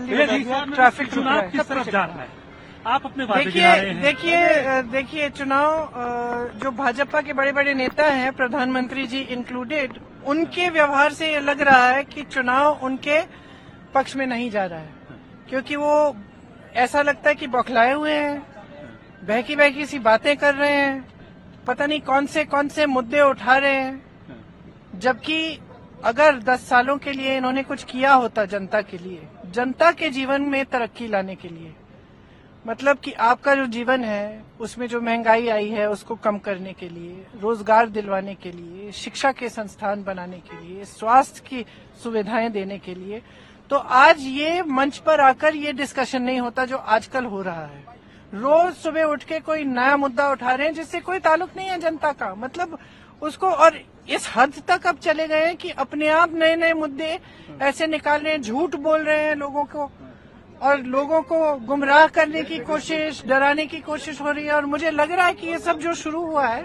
जल्दी बता दिया। ट्रैफिक चुनाव किस तरफ जा रहा है? आप अपने वादे गिना रहे हैं। देखिए चुनाव जो भाजपा के बड़े बड़े नेता हैं, प्रधानमंत्री जी इंक्लूडेड, उनके व्यवहार से ये लग रहा है कि चुनाव उनके पक्ष में नहीं जा रहा है, क्योंकि वो ऐसा लगता है कि बौखलाए हुए हैं, बहकी बहकी सी बातें कर रहे हैं, पता नहीं कौन से मुद्दे उठा रहे हैं, जबकि अगर 10 सालों के लिए इन्होंने कुछ किया होता जनता के लिए, जनता के जीवन में तरक्की लाने के लिए, मतलब कि आपका जो जीवन है उसमें जो महंगाई आई है उसको कम करने के लिए, रोजगार दिलवाने के लिए, शिक्षा के संस्थान बनाने के लिए, स्वास्थ्य की सुविधाएं देने के लिए, तो आज ये मंच पर आकर ये डिस्कशन नहीं होता जो आजकल हो रहा है। रोज सुबह उठ के कोई नया मुद्दा उठा रहे हैं जिससे कोई ताल्लुक नहीं है जनता का, मतलब उसको, और इस हद तक अब चले गए हैं कि अपने आप नए नए मुद्दे ऐसे निकाल रहे हैं, झूठ बोल रहे हैं लोगों को, और लोगों को गुमराह करने की कोशिश, डराने की कोशिश हो रही है। और मुझे लग रहा है कि ये सब जो शुरू हुआ है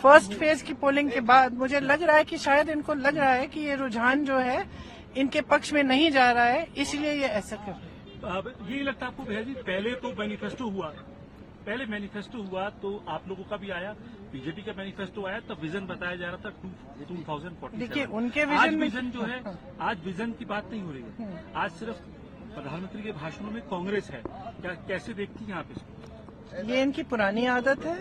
फर्स्ट फेज की पोलिंग के बाद, मुझे लग रहा है कि शायद इनको लग रहा है कि ये रुझान जो है इनके पक्ष में नहीं जा रहा है, इसलिए ये ऐसा कर रहे हैं। यही लगता है आपको भैया जी? पहले मैनिफेस्टो हुआ तो आप लोगों का भी आया, बीजेपी का मैनिफेस्टो आया, तब विजन बताया जा रहा था 2047। देखिए उनके विजन जो है, आज विजन की बात नहीं हो रही है, आज सिर्फ प्रधानमंत्री के भाषणों में कांग्रेस है। क्या कैसे देखती हैं आप इसको? ये इनकी पुरानी आदत है।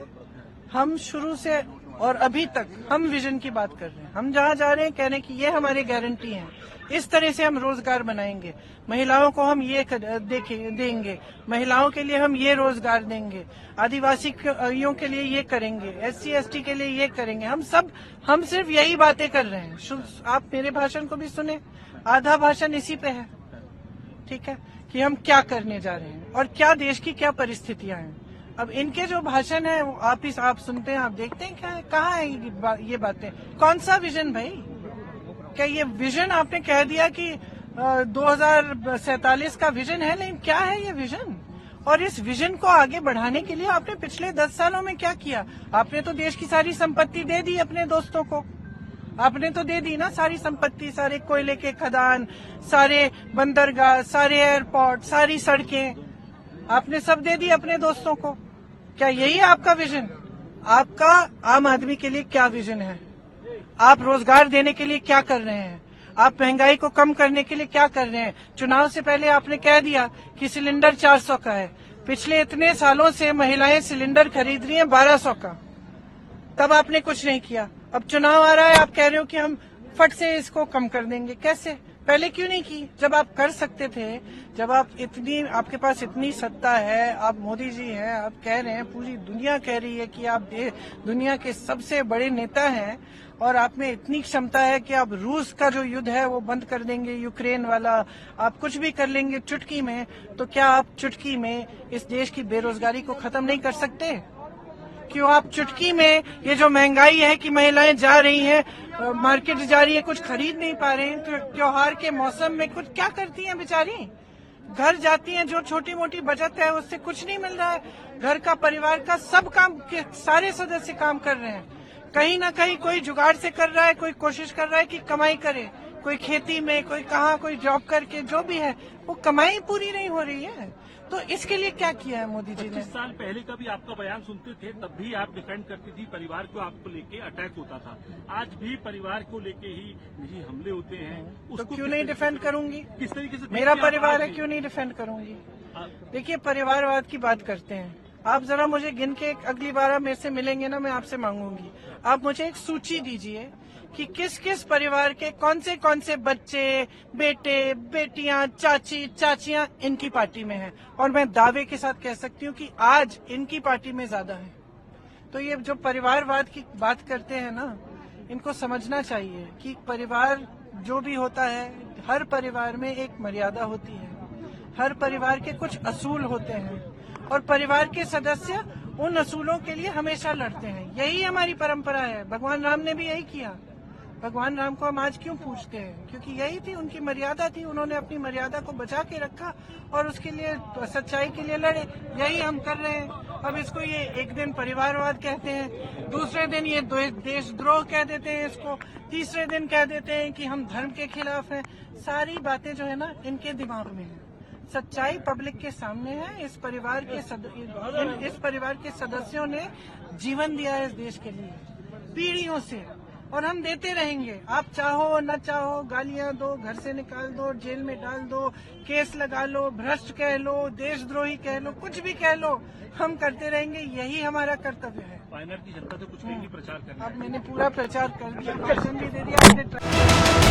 हम शुरू से और अभी तक हम विजन की बात कर रहे हैं। हम जहाँ जा रहे हैं कह रहे हैं कि ये हमारी गारंटी है, इस तरह से हम रोजगार बनाएंगे, महिलाओं को हम ये देंगे, महिलाओं के लिए हम ये रोजगार देंगे, आदिवासियों के लिए ये करेंगे, SC ST के लिए ये करेंगे। हम सिर्फ यही बातें कर रहे हैं। आप मेरे भाषण को भी सुने, आधा भाषण इसी पे है, ठीक है, कि हम क्या करने जा रहे हैं और क्या देश की क्या परिस्थितियां हैं। अब इनके जो भाषण है आप सुनते हैं, आप देखते हैं क्या कहाँ है ये बातें, कौन सा विजन भाई? क्या ये विजन आपने कह दिया कि 2047 का विजन है, लेकिन क्या है ये विजन? और इस विजन को आगे बढ़ाने के लिए आपने पिछले 10 सालों में क्या किया? आपने तो देश की सारी संपत्ति दे दी अपने दोस्तों को, आपने तो दे दी ना सारी संपत्ति, सारे कोयले के खदान, सारे बंदरगाह, सारे एयरपोर्ट, सारी सड़कें, आपने सब दे दी अपने दोस्तों को। क्या यही है आपका विजन? आपका आम आदमी के लिए क्या विजन है? आप रोजगार देने के लिए क्या कर रहे हैं? आप महंगाई को कम करने के लिए क्या कर रहे हैं? चुनाव से पहले आपने कह दिया कि सिलेंडर 400 का है, पिछले इतने सालों से महिलाएं सिलेंडर खरीद रही हैं 1200 का, तब आपने कुछ नहीं किया। अब चुनाव आ रहा है, आप कह रहे हो कि हम फट से इसको कम कर देंगे। कैसे? पहले क्यों नहीं की जब आप कर सकते थे? जब आपके पास इतनी सत्ता है, आप मोदी जी हैं, आप कह रहे हैं, पूरी दुनिया कह रही है कि आप दुनिया के सबसे बड़े नेता हैं और आप में इतनी क्षमता है कि आप रूस का जो युद्ध है वो बंद कर देंगे, यूक्रेन वाला, आप कुछ भी कर लेंगे चुटकी में, तो क्या आप चुटकी में इस देश की बेरोजगारी को खत्म नहीं कर सकते? क्यों आप चुटकी में ये जो महंगाई है कि महिलाएं जा रही हैं, मार्केट जा रही है, कुछ खरीद नहीं पा रहे हैं, त्योहार के मौसम में कुछ क्या करती हैं बेचारी? घर जाती हैं, जो छोटी मोटी बचत है उससे कुछ नहीं मिल रहा है। घर का, परिवार का सब काम के सारे सदस्य काम कर रहे हैं, कहीं ना कहीं कोई जुगाड़ से कर रहा है, कोई कोशिश कर रहा है कि कमाई करे, कोई खेती में, कोई कहाँ, कोई जॉब करके, जो भी है वो कमाई पूरी नहीं हो रही है। तो इसके लिए क्या किया है मोदी जी ने? 25 साल पहले का भी आपका बयान सुनते थे, तब भी आप डिफेंड करती थी, परिवार को आपको लेके अटैक होता था। आज भी परिवार को लेके ही निजी हमले होते हैं, तो क्यों नहीं डिफेंड करूंगी? किस तरीके से मेरा परिवार है, क्यों नहीं डिफेंड करूंगी? देखिए, परिवारवाद की बात करते हैं आप, जरा मुझे गिन के अगली बार आप मेरे से मिलेंगे ना, मैं आपसे मांगूंगी, आप मुझे एक सूची दीजिए कि किस किस परिवार के कौन से बच्चे, बेटे, बेटियां, चाची, चाचियां इनकी पार्टी में हैं, और मैं दावे के साथ कह सकती हूँ कि आज इनकी पार्टी में ज्यादा है। तो ये जो परिवारवाद की बात करते हैं ना, इनको समझना चाहिए कि परिवार जो भी होता है, हर परिवार में एक मर्यादा होती है, हर परिवार के कुछ असूल होते हैं, और परिवार के सदस्य उन असूलों के लिए हमेशा लड़ते हैं। यही हमारी परंपरा है। भगवान राम ने भी यही किया। भगवान राम को हम आज क्यों पूछते हैं? क्योंकि यही थी उनकी मर्यादा थी, उन्होंने अपनी मर्यादा को बचा के रखा और उसके लिए, सच्चाई के लिए लड़े। यही हम कर रहे हैं। अब इसको ये एक दिन परिवारवाद कहते हैं, दूसरे दिन ये देशद्रोह कह देते हैं इसको, तीसरे दिन कह देते हैं कि हम धर्म के खिलाफ हैं। सारी बातें जो है ना, इनके दिमाग में है, सच्चाई पब्लिक के सामने है। इस परिवार के सदस्यों ने जीवन दिया है इस देश के लिए पीढ़ियों से, और हम देते रहेंगे। आप चाहो न चाहो, गालियां दो, घर से निकाल दो, जेल में डाल दो, केस लगा लो, भ्रष्ट कह लो, देशद्रोही कह लो, कुछ भी कह लो, हम करते रहेंगे। यही हमारा कर्तव्य है। वायनाड की जनता से कुछ कहेंगी प्रचार करना? अब मैंने पूरा प्रचार कर दिया, भाषण भी दे दिया।